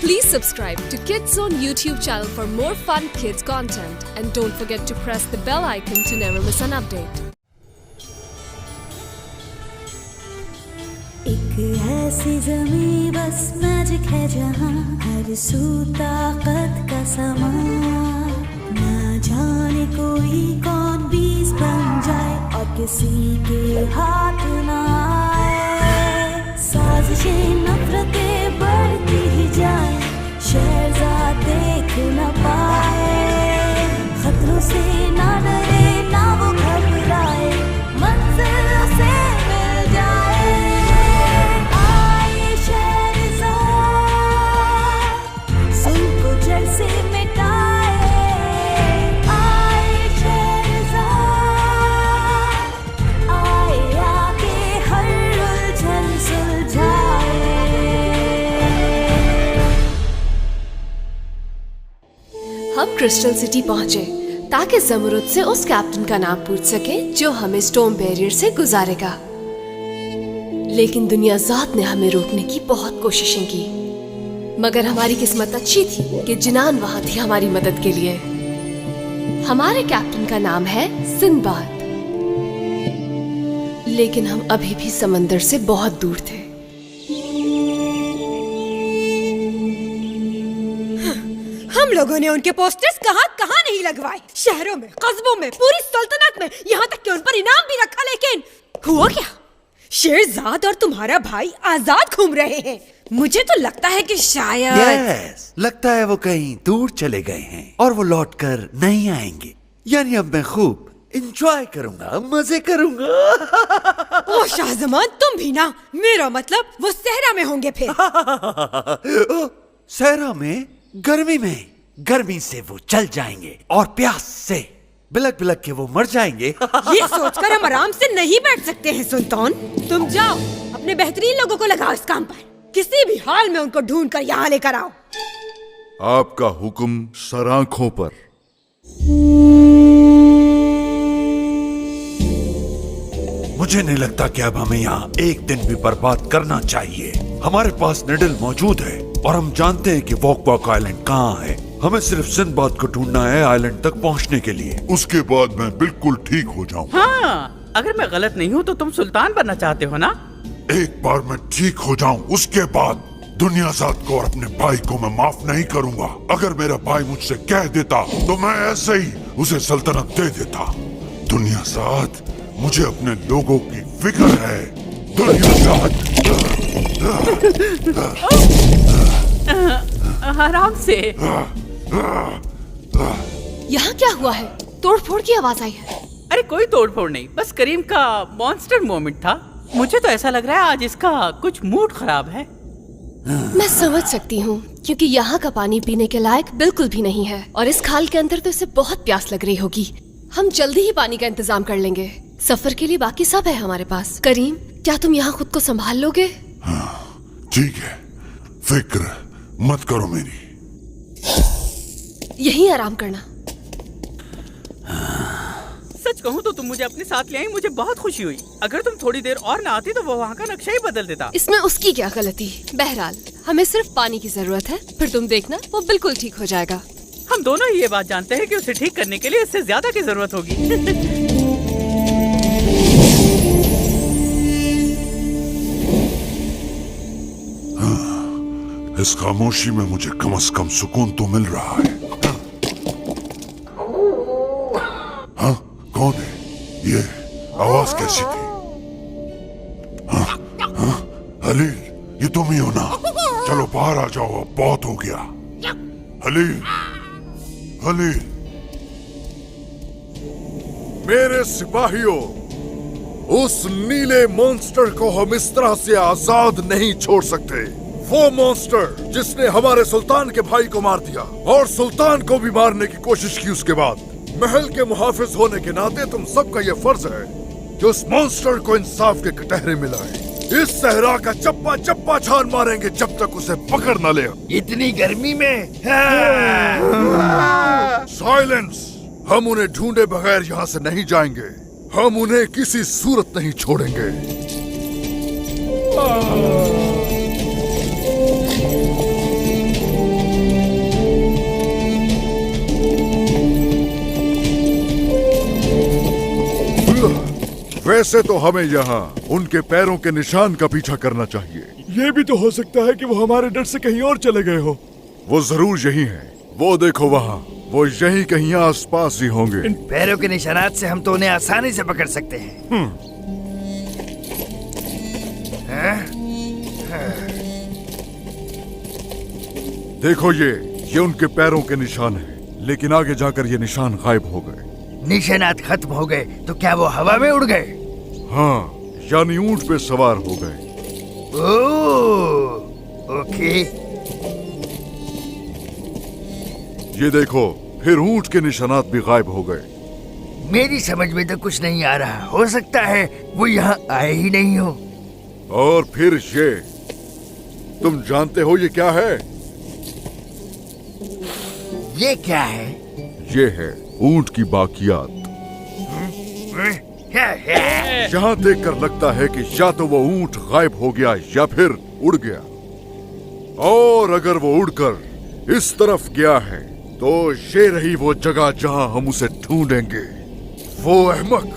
Please subscribe to Kids Zone YouTube channel for more fun kids content and don't forget to press the bell icon to never miss an update. एक ऐसी ज़मीं बस magic है जहाँ हर सू ताकत का समा, ना जाने कोई कौन बीज बन जाए और किसी के हाथ ना आए। साजिशें नफरतें बढ़ती ही जाए, शहजाद देख न पाए, खतरों से ना डरे ना वो घबराए, मंजिल से मिल जाए। आए शहजाद सुन को जड़ से मिटाए, आए शहजाद आए आके हर उलझन सुलझाए। हम क्रिस्टल सिटी पहुंचे ताकि ज़मरुद से उस कैप्टन का नाम पूछ सके जो हमें स्टोन बैरियर से गुजारेगा। लेकिन दुनिया ज़ात ने हमें रोकने की बहुत कोशिशें की, मगर हमारी किस्मत अच्छी थी कि जिनान वहां थी हमारी मदद के लिए। हमारे कैप्टन का नाम है सिंदबाद, लेकिन हम अभी भी समंदर से बहुत दूर थे। हम लोगों ने उनके पोस्टर्स कहाँ कहाँ नहीं लगवाए, शहरों में, कस्बों में, पूरी सल्तनत में, यहाँ तक कि उन पर इनाम भी रखा। लेकिन हुआ क्या? शेरजाद और तुम्हारा भाई आजाद घूम रहे हैं। मुझे तो लगता है कि शायद लगता है वो कहीं दूर चले गए हैं और वो लौटकर नहीं आएंगे। यानी अब मैं खूब एंजॉय करूंगा, मजे करूंगा। ओ शाहजमान, तुम भी ना। मेरा मतलब वो सहरा में होंगे फिर। सहरा में? गर्मी में? गर्मी से वो जल जाएंगे और प्यास से बिलक बिलक के वो मर जाएंगे। ये सोचकर हम आराम से नहीं बैठ सकते हैं सुल्तान। तुम जाओ, अपने बेहतरीन लोगों को लगाओ इस काम पर। किसी भी हाल में उनको ढूंढ कर यहाँ लेकर आओ। आपका हुक्म सरांखों पर। मुझे नहीं लगता कि अब हमें यहाँ एक दिन भी बर्बाद करना चाहिए। हमारे पास निडल मौजूद है और हम जानते हैं कि वॉक आइलैंड कहाँ है। हमें सिर्फ सिंदबाद को ढूंढना है आइलैंड तक पहुँचने के लिए। उसके बाद मैं बिल्कुल ठीक हो जाऊँ। हाँ, अगर मैं गलत नहीं हूँ तो तुम सुल्तान बनना चाहते हो ना? एक बार मैं ठीक हो जाऊँ उसके बाद दुनियाज़ाद को और अपने भाई को मैं माफ नहीं करूँगा। अगर मेरा भाई मुझसे कह देता तो मैं ऐसे ही उसे सल्तनत दे देता। दुनियाज़ाद, मुझे अपने लोगों की फिक्र है। दुनियाज़ाद। आराम से। यहाँ क्या हुआ है? तोड़फोड़ की आवाज आई है। अरे कोई तोड़फोड़ नहीं, बस करीम का मॉन्स्टर मोमेंट था। मुझे तो ऐसा लग रहा है आज इसका कुछ मूड खराब है। मैं समझ सकती हूँ, क्योंकि यहाँ का पानी पीने के लायक बिल्कुल भी नहीं है और इस खाल के अंदर तो इसे बहुत प्यास लग रही होगी। हम जल्दी ही पानी का इंतजाम कर लेंगे। सफर के लिए बाकी सब है हमारे पास। करीम, क्या तुम यहाँ खुद को संभाल लोगे? ठीक है, फिक्र मत करो मेरी। यहीं आराम करना। सच कहूँ तो तुम मुझे अपने साथ ले आई, मुझे बहुत खुशी हुई। अगर तुम थोड़ी देर और ना आती तो वो वहाँ का नक्शा ही बदल देता। इसमें उसकी क्या गलती? बहरहाल हमें सिर्फ पानी की जरूरत है, फिर तुम देखना वो बिल्कुल ठीक हो जाएगा। हम दोनों ही ये बात जानते हैं कि उसे ठीक करने के लिए इससे ज्यादा की जरूरत होगी। इस खामोशी में मुझे कम से कम सुकून तो मिल रहा है। हाँ, कौन है? ये आवाज कैसी थी? हाँ, हाँ, हलील, ये तुम ही हो ना? चलो बाहर आ जाओ, अब बहुत हो गया। हलील, हलील। मेरे सिपाहियों, उस नीले मॉन्स्टर को हम इस तरह से आजाद नहीं छोड़ सकते। वो मॉन्स्टर जिसने हमारे सुल्तान के भाई को मार दिया और सुल्तान को भी मारने की कोशिश की, उसके बाद महल के मुहाफिज होने के नाते तुम सबका ये फर्ज है कि उस मॉन्स्टर को इंसाफ के कटहरे मिलाए। इस सहरा का चप्पा चप्पा छान मारेंगे जब तक उसे पकड़ न ले। इतनी गर्मी में? साइलेंस! हम उन्हें ढूंढे बगैर यहाँ से नहीं जाएंगे। हम उन्हें किसी सूरत नहीं छोड़ेंगे। वैसे तो हमें यहाँ उनके पैरों के निशान का पीछा करना चाहिए। ये भी तो हो सकता है कि वो हमारे डर से कहीं और चले गए हो। वो जरूर यही हैं। वो देखो वहाँ, वो यही कहीं आसपास ही होंगे। पैरों के निशानात से हम तो उन्हें आसानी से पकड़ सकते हैं। देखो ये उनके पैरों के निशान हैं, लेकिन आगे जाकर ये निशान गायब हो गए। निशानात खत्म हो गए तो क्या वो हवा में उड़ गए? हाँ, यानी ऊंट पे सवार हो गए। ओह, ओके। ये देखो, फिर ऊंट के निशानात भी गायब हो गए। मेरी समझ में तो कुछ नहीं आ रहा। हो सकता है वो यहाँ आए ही नहीं हो। और फिर ये, तुम जानते हो ये क्या है? ये क्या है? ये है ऊंट की बाकियात। यहाँ देखकर लगता है कि या तो वो ऊंट गायब हो गया या फिर उड़ गया। और अगर वो उड़कर इस तरफ गया है तो ये रही वो जगह जहां हम उसे ढूंढेंगे। वो अहमक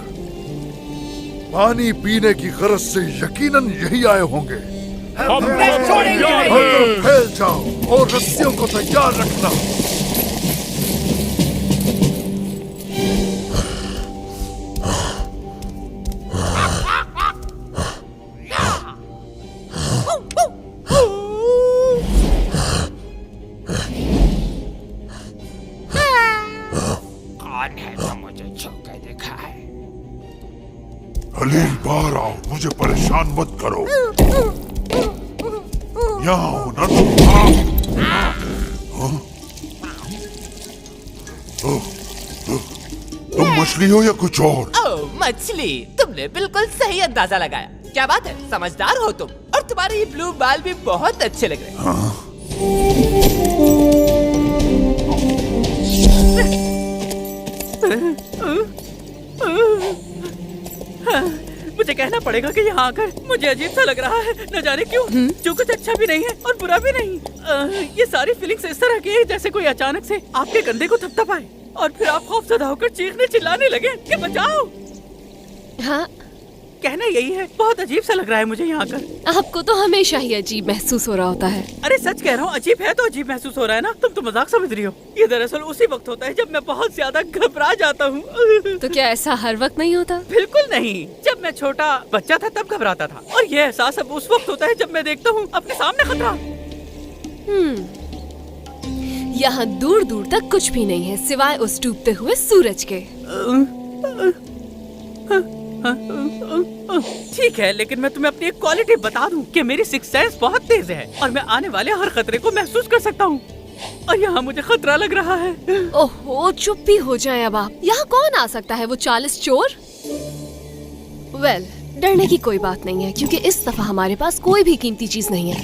पानी पीने की गरज से यकीनन यही आए होंगे। फैल जाओ और रस्सियों को तैयार रखना। खलील, बाहर आओ, मुझे परेशान मत करो। यहाँ हो ना तुम? तुम मछली हो या कुछ और? ओह, मछली। तुमने बिल्कुल सही अंदाजा लगाया। क्या बात है, समझदार हो तुम। और तुम्हारे ये ब्लू बाल भी बहुत अच्छे लग रहे हैं। मुझे कहना पड़ेगा कि यहाँ आकर मुझे अजीब सा लग रहा है, न जाने क्यों। जो कुछ अच्छा भी नहीं है और बुरा भी नहीं। ये सारी फीलिंग्स इस तरह की है जैसे कोई अचानक से आपके कंधे को थपथपाए और फिर आप खौफजदा होकर चीखने चिल्लाने लगे कि बचाओ। हाँ, कहना यही है, बहुत अजीब सा लग रहा है मुझे यहाँ आकर। आपको तो हमेशा ही अजीब महसूस हो रहा होता है। अरे सच कह रहा हूँ, अजीब है तो अजीब महसूस हो रहा है ना। तुम तो मजाक समझ रही हो। ये दरअसल उसी वक्त होता है जब मैं बहुत ज्यादा घबरा जाता हूँ। तो क्या ऐसा हर वक्त नहीं होता? बिल्कुल नहीं। जब मैं छोटा बच्चा था तब घबराता था, और ये एहसास अब उस वक्त होता है जब मैं देखता हूँ अपने सामने खतरा। यहाँ दूर दूर तक कुछ भी नहीं है सिवाय उस डूबते हुए सूरज के। ठीक है, लेकिन मैं तुम्हें अपनी एक क्वालिटी बता दूं कि मेरी सिक्स सेंस बहुत तेज है और मैं आने वाले हर खतरे को महसूस कर सकता हूँ। और यहाँ मुझे खतरा लग रहा है। ओहो, चुप भी हो जाए अब आप। यहाँ कौन आ सकता है? वो 40 चोर? वेल, डरने की कोई बात नहीं है क्योंकि इस दफा हमारे पास कोई भी कीमती चीज नहीं है।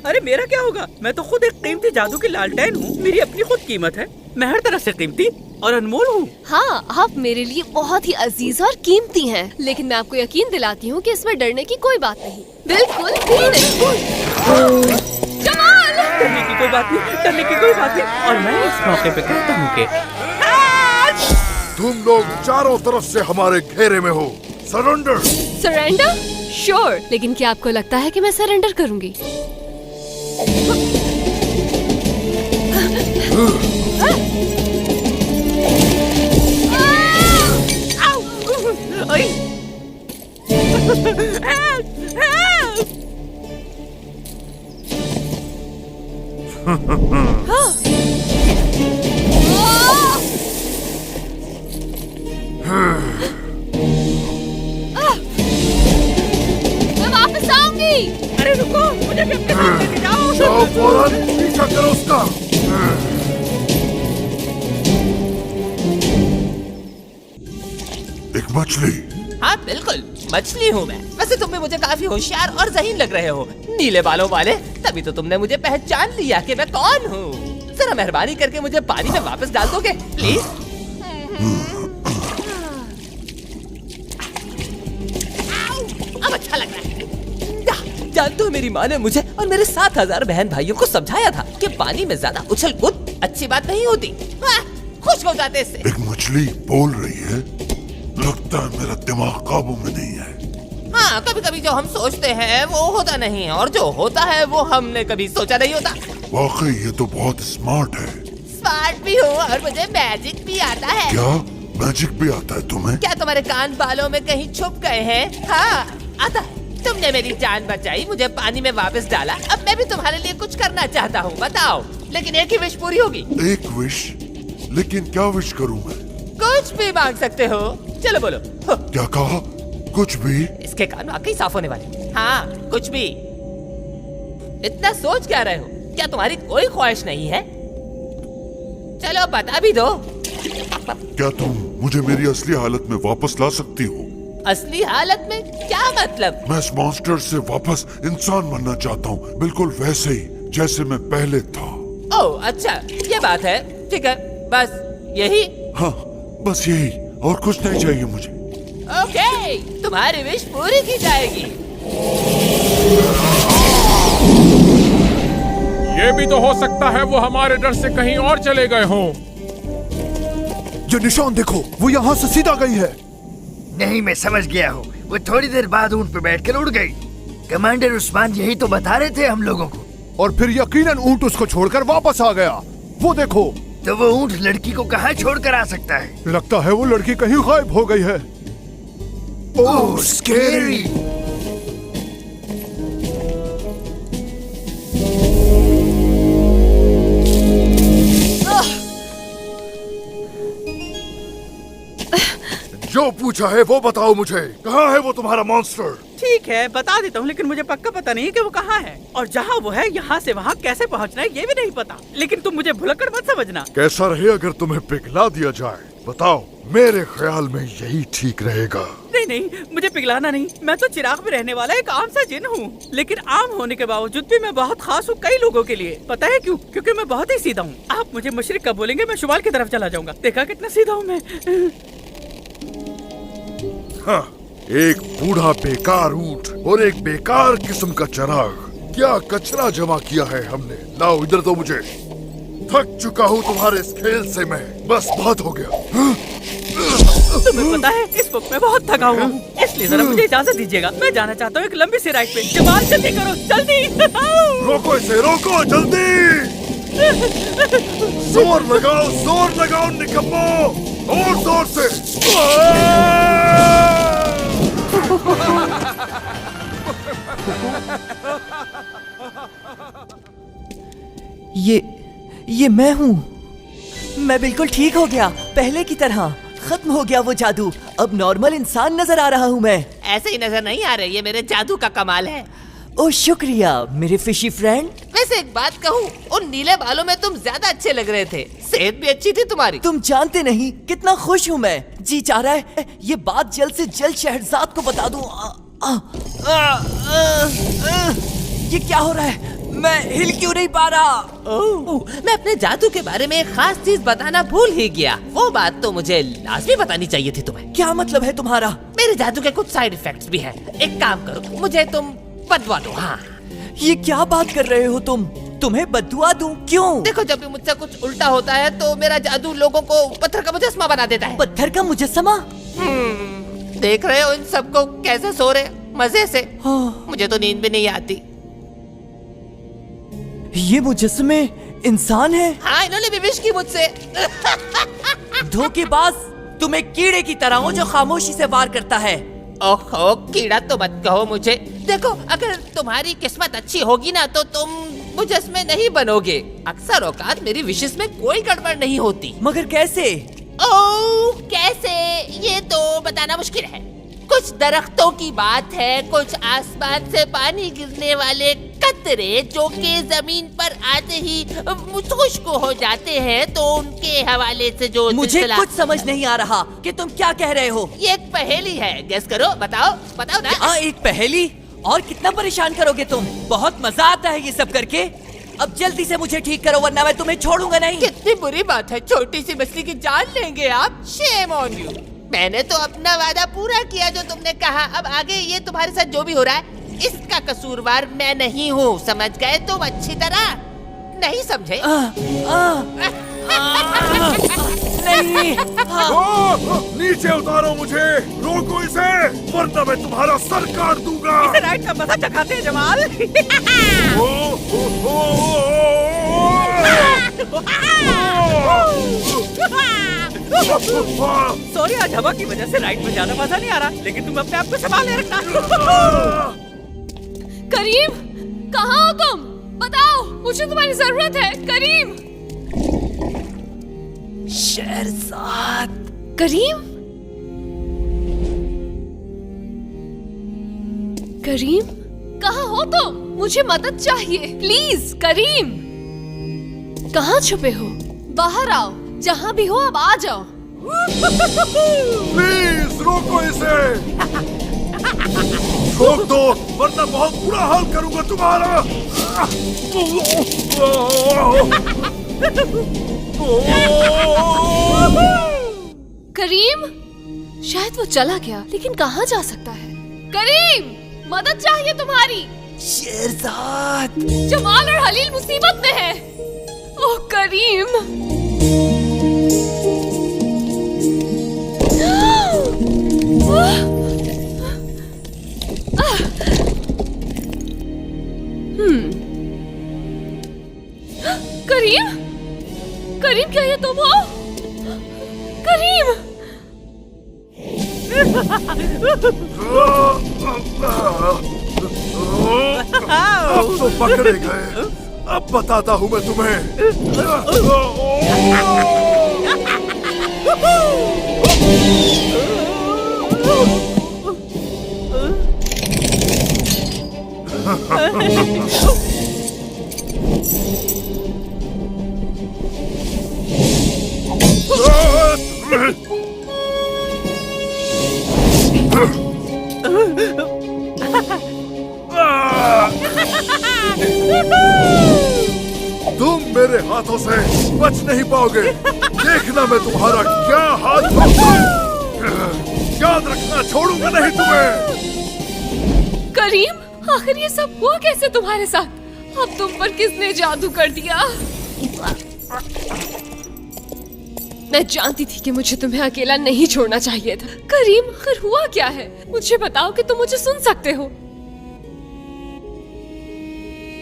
अरे मेरा क्या होगा? मैं तो खुद एक कीमती जादू की लालटेन हूँ। मेरी अपनी खुद कीमत है। मैं हर तरह से कीमती और अनमोल हूँ। हाँ, आप मेरे लिए बहुत ही अजीज और कीमती हैं, लेकिन मैं आपको यकीन दिलाती हूँ कि इसमें डरने की कोई बात नहीं, बिल्कुल भी नहीं। जमाल! डरने की कोई बात नहीं, डरने की कोई बात नहीं। और मैं इस मौके पे कहता हूँ कि तुम लोग चारों तरफ से हमारे घेरे में हो। सरेंडर। सरेंडर? श्योर, लेकिन क्या आपको लगता है कि मैं सरेंडर करूंगी? मैं वापस आऊंगी। अरे रुको, मुझे भी अपने साथ लेके जाओ। जाओ फौरन, पीछा करो उसका। एक मछली। हाँ बिल्कुल, मछली हूँ मैं। वैसे तुम भी मुझे काफी होशियार और ज़हीन लग रहे हो, नीले बालों वाले। तभी तो तुमने मुझे पहचान लिया कि मैं कौन हूँ। जरा मेहरबानी करके मुझे पानी में वापस डाल दोगे प्लीज? अब अच्छा लग रहा है। जानते हो, मेरी माँ ने मुझे और मेरे 7000 बहन भाइयों को समझाया था कि पानी में ज्यादा उछल कूद अच्छी बात नहीं होती। खुश हो जाते इससे। एक मछली बोल रही है। लगता है मेरा दिमाग काबू में नहीं है। हाँ, कभी कभी जो हम सोचते हैं वो होता नहीं है, और जो होता है वो हमने कभी सोचा नहीं होता। वाकई ये तो बहुत स्मार्ट है। स्मार्ट भी हो और मुझे मैजिक भी आता है। क्या मैजिक भी आता है तुम्हें? क्या तुम्हारे कान बालों में कहीं छुप गए हैं? हाँ, आता है। तुमने मेरी जान बचाई, मुझे पानी में वापस डाला। अब मैं भी तुम्हारे लिए कुछ करना चाहता हूँ, बताओ। लेकिन एक ही विश पूरी होगी। एक विश? लेकिन क्या विश करूँ मैं? कुछ भी मांग सकते हो। चलो बोलो। क्या कहा? कुछ भी? इसके कान वाकई साफ होने वाले। हाँ, कुछ भी। इतना सोच क्या रहे हो? क्या तुम्हारी कोई ख्वाहिश नहीं है? चलो बता भी दो। क्या तुम मुझे मेरी असली हालत में वापस ला सकती हो? असली हालत में? क्या मतलब? मैं इस मॉन्स्टर से वापस इंसान बनना चाहता हूँ, बिल्कुल वैसे ही जैसे मैं पहले था। ओह अच्छा, ये बात है। ठीक है, बस यही? हाँ, बस यही, और कुछ नहीं चाहिए मुझे। ओके, तुम्हारी विश पूरी की जाएगी। ये भी तो हो सकता है वो हमारे डर से कहीं और चले गए हों। ये निशान देखो, वो यहाँ से सीधा गई है। नहीं, मैं समझ गया हूँ। वो थोड़ी देर बाद ऊंट पे बैठकर उड़ गई। कमांडर उस्मान यही तो बता रहे थे हम लोगों को। और फिर यकीनन ऊंट उसको छोड़कर वापस आ गया। वो देखो। तो वो ऊंट लड़की को कहाँ छोड़कर आ सकता है? लगता है वो लड़की कहीं गायब हो गई है। ओह, स्कैरी। जो पूछा है वो बताओ मुझे, कहाँ है वो तुम्हारा मॉन्स्टर? ठीक है, बता देता हूँ, लेकिन मुझे पक्का पता नहीं है कि वो कहाँ है, और जहाँ वो है यहाँ से वहाँ कैसे पहुँचना है ये भी नहीं पता। लेकिन तुम मुझे भुलक्कड़ मत समझना। कैसा रहे अगर तुम्हें पिघला दिया जाए? बताओ, मेरे ख्याल में यही ठीक रहेगा। नहीं नहीं, मुझे पिघलाना नहीं। मैं तो चिराग में रहने वाला एक आम सा जिन हूँ, लेकिन आम होने के बावजूद भी मैं बहुत खास हूँ कई लोगों के लिए। पता है क्यों? क्योंकि मैं बहुत ही सीधा हूँ। आप मुझे मशरिक का बोलेंगे, मैं शुमाल की तरफ चला जाऊंगा। देखा कितना सीधा हूँ मैं। हाँ, एक बूढ़ा बेकार ऊंट और एक बेकार किस्म का चिराग। क्या कचरा जमा किया है हमने। लाओ इधर दो मुझे। थक चुका हूँ तुम्हारे इस खेल से मैं। बस बहुत हो गया। तुम्हें पता है, इस वक्त मैं बहुत थका हुआ हूँ, इसलिए जरा मुझे इजाजत दीजिएगा। मैं जाना चाहता हूँ एक लंबी सी राइड पे। जमाल जल्दी करो, जल्दी। रोको इसे, रोको जल्दी। जोर लगाओ निकम्मो, और जोर से। ये मैं हूँ। मैं बिल्कुल ठीक हो गया, पहले की तरह। खत्म हो गया वो जादू। अब नॉर्मल इंसान नजर आ रहा हूँ मैं। ऐसे ही नजर नहीं आ रही, ये मेरे जादू का कमाल है। ओह शुक्रिया मेरे फिशी फ्रेंड। वैसे एक बात कहूँ, उन नीले बालों में तुम ज्यादा अच्छे लग रहे थे। सेहत भी अच्छी थी तुम्हारी। तुम जानते नहीं कितना खुश हूँ मैं। जी चाह रहा है ये बात जल्द से जल्द शहरजाद को बता दूं। ये क्या हो रहा है? मैं हिल क्यों नहीं पा रहा? मैं अपने जादू के बारे में एक खास चीज बताना भूल ही गया। वो बात तो मुझे लाजमी बतानी चाहिए थी तुम्हें। क्या मतलब है तुम्हारा? मेरे जादू के कुछ साइड इफेक्ट्स भी हैं। एक काम करो, मुझे तुम बदवा दो। हाँ, ये क्या बात कर रहे हो तुम? तुम्हें बदुआ दूं? क्यों? देखो, जब भी मुझसे कुछ उल्टा होता है तो मेरा जादू लोगों को पत्थर का मुजस्मा बना देता है। पत्थर का मुजस्मा? देख रहे हो इन सबको कैसे सो रहे मजे से। मुझे तो नींद भी नहीं आती। ये मुजस्मे इंसान है? हाँ, इन्होंने भी विश की मुझसे। धोखेबाज, तुम एक कीड़े की तरह हो जो खामोशी से वार करता है। ओहो, कीड़ा तो मत कहो मुझे। देखो, अगर तुम्हारी किस्मत अच्छी होगी ना तो तुम मुजस्मे नहीं बनोगे। अक्सर औकात मेरी विशेष में कोई गड़बड़ नहीं होती। मगर कैसे? ओह, कैसे? ये तो बताना मुश्किल है। कुछ दरख्तों की बात है, कुछ आसमान से पानी गिरने वाले कतरे जो कि जमीन पर आते ही खुश्क हो जाते हैं, तो उनके हवाले से जो मुझे कुछ समझ नहीं आ रहा कि तुम क्या कह रहे हो। ये एक पहेली है, गेस करो। बताओ ना। एक पहेली? और कितना परेशान करोगे तुम? बहुत मजा आता है ये सब करके। अब जल्दी से मुझे ठीक करो वरना मैं तुम्हें छोड़ूंगा नहीं। कितनी बुरी बात है, छोटी सी मछली की जान लेंगे आप। Shame on you. मैंने तो अपना वादा पूरा किया जो तुमने कहा। अब आगे ये तुम्हारे साथ जो भी हो रहा है इसका कसूरवार मैं नहीं हूँ, समझ गए तुम अच्छी तरह? नहीं समझे? नहीं। यहाँ। नीचे उतारो मुझे, रोको इसे, वरना मैं तुम्हारा सर काट दूंगा। इसे राइड का मजा चखाते हैं जमाल। सॉरी, आज हवा की वजह से राइड में ज्यादा मजा नहीं आ रहा, लेकिन तुम अपने आप को संभाले रखना। करीम, कहाँ हो तुम? बताओ, मुझे तुम्हारी जरूरत है। करीम। शेरजाद। करीम? करीम, कहाँ हो तुम? मुझे मदद चाहिए, प्लीज। करीम, कहाँ छुपे हो? बाहर आओ, जहाँ भी हो अब आ जाओ। प्लीज रोको इसे, रोक दो, वरना बहुत बुरा हाल करूंगा तुम्हारा। करीम, शायद वो चला गया, लेकिन कहाँ जा सकता है? करीम, मदद चाहिए तुम्हारी। शेरजाद। जमाल और हलील मुसीबत में है। ओह करीम। करीम, करीम, क्या ये तुम हो? करीम। अब तो पकड़े गए, अब बताता हूँ मैं तुम्हें। तुम मेरे हाथों से बच नहीं पाओगे। देखना मैं तुम्हारा क्या हाथ धोऊंगा। याद रखना, छोड़ूंगा नहीं तुम्हें। करीम, आखिर ये सब हुआ कैसे तुम्हारे साथ? अब तुम पर किसने जादू कर दिया? मैं जानती थी कि मुझे तुम्हें अकेला नहीं छोड़ना चाहिए था। करीम, आखिर हुआ क्या है? मुझे बताओ कि तुम मुझे सुन सकते हो।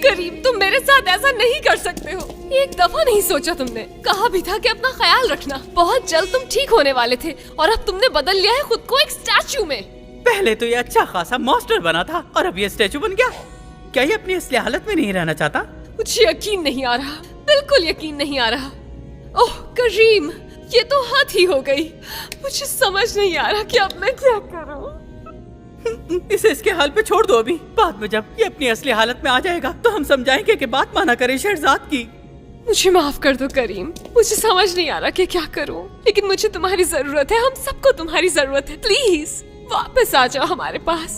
करीम, तुम मेरे साथ ऐसा नहीं कर सकते हो। एक दफा नहीं सोचा तुमने? कहा भी था कि अपना ख्याल रखना। बहुत जल्द तुम ठीक होने वाले थे और अब तुमने बदल लिया है खुद को एक स्टैचू में। पहले तो ये अच्छा खासा मॉन्स्टर बना था और अब ये स्टैचू बन गया। क्या ये अपनी असली हालत में नहीं रहना चाहता? मुझे यकीन नहीं आ रहा, बिल्कुल यकीन नहीं आ रहा। ओह करीम, ये तो हद ही हो गई। मुझे समझ नहीं आ रहा कि अब मैं क्या करूं। इसे इसके हाल पे छोड़ दो। अभी बाद में जब ये अपनी असली हालत में आ जाएगा तो हम समझाएंगे कि बात माना करे शहजाद की। मुझे माफ कर दो करीम, मुझे समझ नहीं आ रहा कि क्या करूं, लेकिन मुझे तुम्हारी जरूरत है। हम सबको तुम्हारी जरूरत है। प्लीज वापस आ जाओ हमारे पास।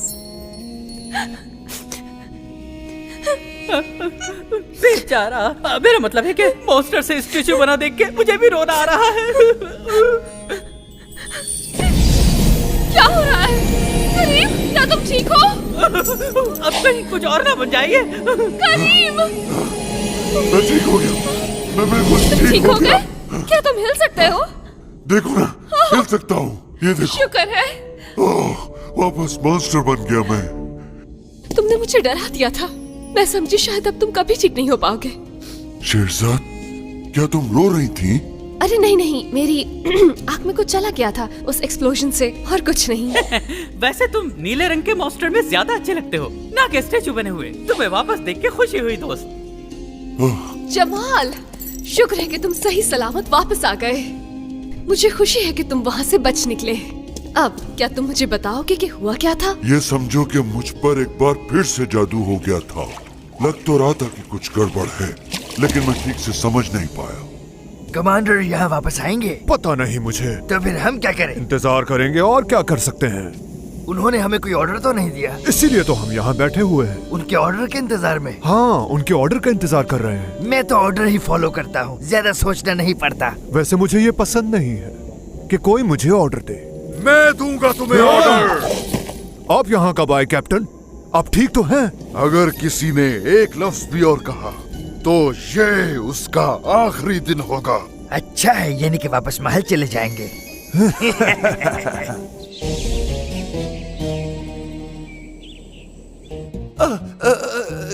बेचारा, मेरा मतलब है कि मॉन्स्टर से स्टैचू बना देख के मुझे भी रोना आ रहा है। क्या हो रहा है? करीम, क्या तुम ठीक हो? अब कहीं कुछ और ना बन जाइए। करीम, मैं ठीक हो गया, मैं बिल्कुल ठीक हो गए? क्या तुम हिल सकते हो? देखो ना, हिल सकता हूँ, ये देखो। शुक्र है। ओह, वापस मॉन्स्टर बन गया मैं। तुमने मुझे डरा दिया था। मैं समझी शायद अब तुम कभी ठीक नहीं हो पाओगे। शेरजाद, क्या तुम रो रही थी? अरे नहीं नहीं, मेरी आँख में कुछ चला गया था उस एक्सप्लोजन से, और कुछ नहीं। वैसे तुम नीले रंग के मॉन्स्टर में ज्यादा अच्छे लगते हो, ना कि स्टैचू बने हुए। तुम्हें वापस देख के खुशी हुई दोस्त। जमाल, शुक्र है कि तुम सही सलामत वापस आ गए। मुझे खुशी है कि तुम वहाँ से बच निकले। अब क्या तुम मुझे बताओगे कि हुआ क्या था? ये समझो कि मुझ पर एक बार फिर से जादू हो गया था। लग तो रहा था कि कुछ गड़बड़ है, लेकिन मैं ठीक से समझ नहीं पाया। कमांडर यहाँ वापस आएंगे? पता नहीं मुझे। तो फिर हम क्या करें? इंतजार करेंगे, और क्या कर सकते हैं। उन्होंने हमें कोई ऑर्डर तो नहीं दिया, इसीलिए तो हम यहाँ बैठे हुए हैं। उनके ऑर्डर के इंतजार में। हाँ, उनके ऑर्डर का इंतजार कर रहे हैं। मैं तो ऑर्डर ही फॉलो करता हूँ, ज्यादा सोचना नहीं पड़ता। वैसे मुझे ये पसंद नहीं है कि कोई मुझे ऑर्डर दे। मैं दूंगा तुम्हें ऑर्डर। आप यहाँ कब आए कैप्टन? आप ठीक तो हैं? अगर किसी ने एक लफ्ज भी और कहा तो ये उसका आखिरी दिन होगा। अच्छा है, यानी कि वापस महल चले जाएंगे।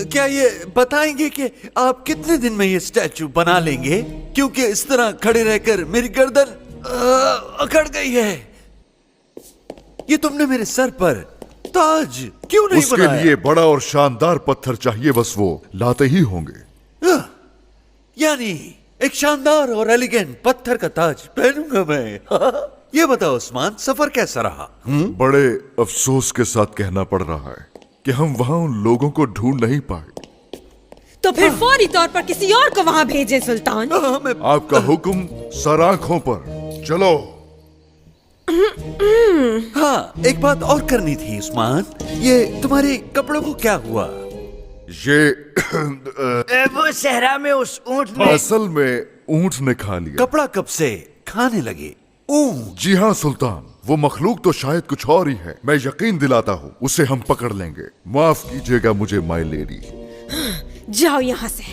क्या ये बताएंगे कि आप कितने दिन में ये स्टैचू बना लेंगे? क्योंकि इस तरह खड़े रहकर मेरी गर्दन अकड़ गई है। ये तुमने मेरे सर पर ताज क्यों नहीं उसके बनाया? लिए बड़ा और शानदार पत्थर चाहिए, बस वो लाते ही होंगे। यानी एक शानदार और एलिगेंट पत्थर का ताज पहनूंगा मैं। ये बताओ उस्मान, सफर कैसा रहा? बड़े अफसोस के साथ कहना पड़ रहा है कि हम वहाँ उन लोगों को ढूंढ नहीं पाए। तो फिर फौरी तौर पर किसी और को वहाँ भेजें सुल्तान। आपका हुक्म, सर आंखों पर। चलो। हाँ, एक बात और करनी थी उस्मान, ये तुम्हारे कपड़ों को क्या हुआ? ये वो सहरा में उस ऊंट ने असल में ऊंट ने खा लिया। कपड़ा कब से खाने लगे? ऊंट? जी हाँ सुल्तान, वो मखलूक तो शायद कुछ और ही है। मैं यकीन दिलाता हूँ उसे हम पकड़ लेंगे। माफ कीजिएगा मुझे माय लेडी। जाओ यहाँ से।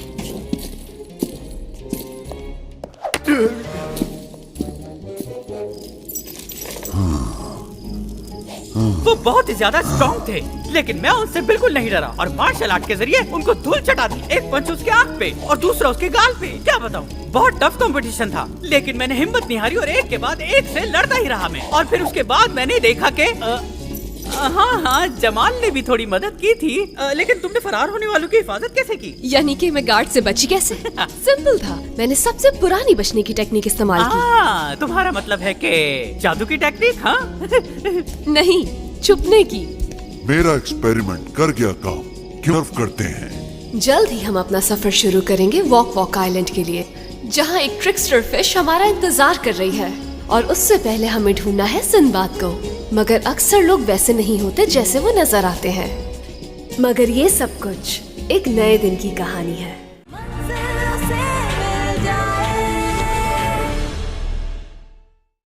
वो बहुत ही ज्यादा स्ट्रॉन्ग थे, लेकिन मैं उनसे बिल्कुल नहीं डरा और मार्शल आर्ट के जरिए उनको धूल चटा दी। एक पंच उसके आंख पे और दूसरा उसके गाल पे। क्या बताऊं, बहुत टफ कंपटीशन था, लेकिन मैंने हिम्मत नहीं हारी और एक के बाद एक से लड़ता ही रहा मैं। और फिर उसके बाद मैंने देखा कि हाँ, जमाल ने भी थोड़ी मदद की थी। लेकिन तुमने फरार होने वालों की हिफाजत कैसे की? यानी कि मैं गार्ड से बची कैसे? सिंपल था, मैंने सबसे पुरानी बचने की टेक्निक इस्तेमाल की। तुम्हारा मतलब है कि जादू की टेक्निक? हाँ नहीं, छुपने की। मेरा एक्सपेरिमेंट कर गया काम, क्यों करते हैं? जल्द ही हम अपना सफर शुरू करेंगे वॉक आइलैंड के लिए, जहाँ एक ट्रिकस्टर फिश हमारा इंतजार कर रही है। और उससे पहले हमें ढूंढना है सिंदबाद को। मगर अक्सर लोग वैसे नहीं होते जैसे वो नजर आते हैं। मगर ये सब कुछ एक नए दिन की कहानी है।